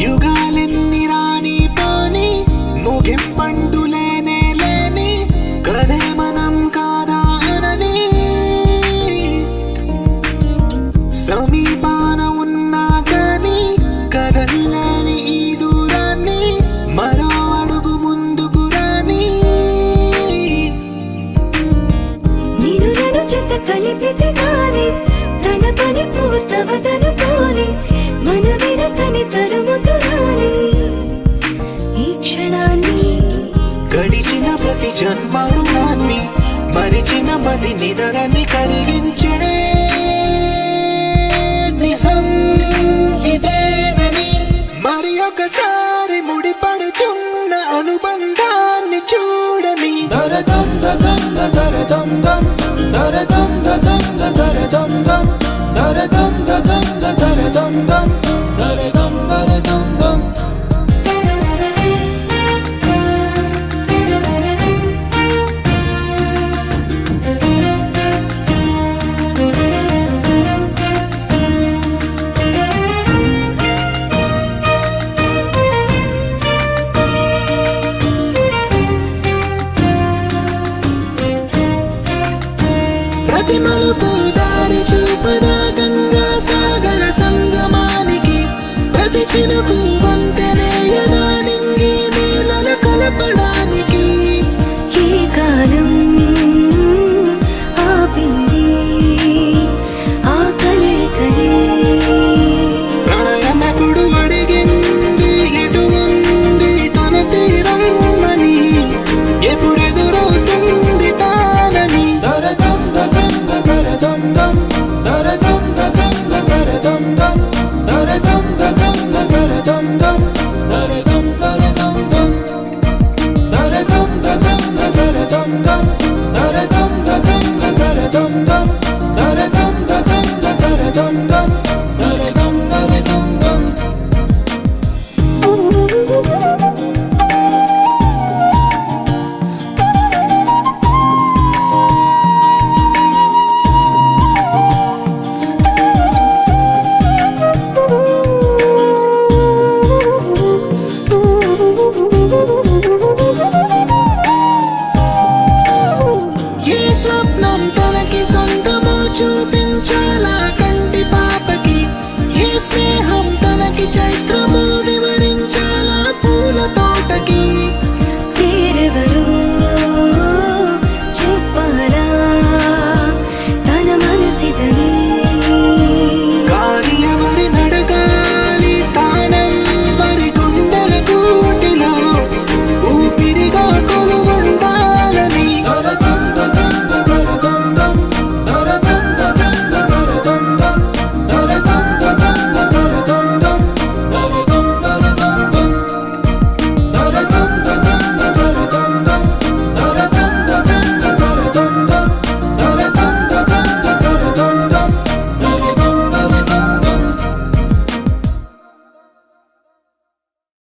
యుగాలెన్ని రాని పోని ముగింపండు లేనే లేని కదే మనం కాదా అనని సమీపాన ఉన్నా కానీ కదల్లేని ఈ దూరాన్ని మరో అడుగు ముందుకు రాని నేను నన్ను చెత్త కలిపితే గాని తన పని పూర్తవదనుకోని మన వెనకని తరుముతురాని ఈ క్షణాన్ని గడిచిన ప్రతి జన్మరుణాన్ని మరిచిన మది నిదరని కరిగించే నిజం ఇదేనని మరి ఒకసారి ముడిపడుతున్న అనుబంధాన్ని చూడని దరదం దదం దరదం దం దరదం దదం దరదం దం దరదం దదం దరదం దం దరదం దరదం దం ప్రతి మలుపు దారి చూపదా గంగా సాగర సంగమానికి ప్రతి చినుకు వంతెనేయదా నింగి నేలల కలపడానికి ఈ కాలం ఆపింది ఆ కలయికలే ప్రణయమెప్పుడు అడిగింది ఎటు ఉంది తన తీరమ్మని ఎప్పుడెదురవుతుంది తానని దరదం దదం దరదం దం దరదం దదం దరదం దం దరదం దదం దరదం దం దరదం దరదం దం దరదం దదం దరదం దం దరదం దదం దరదం దం దరదం దదం దరదం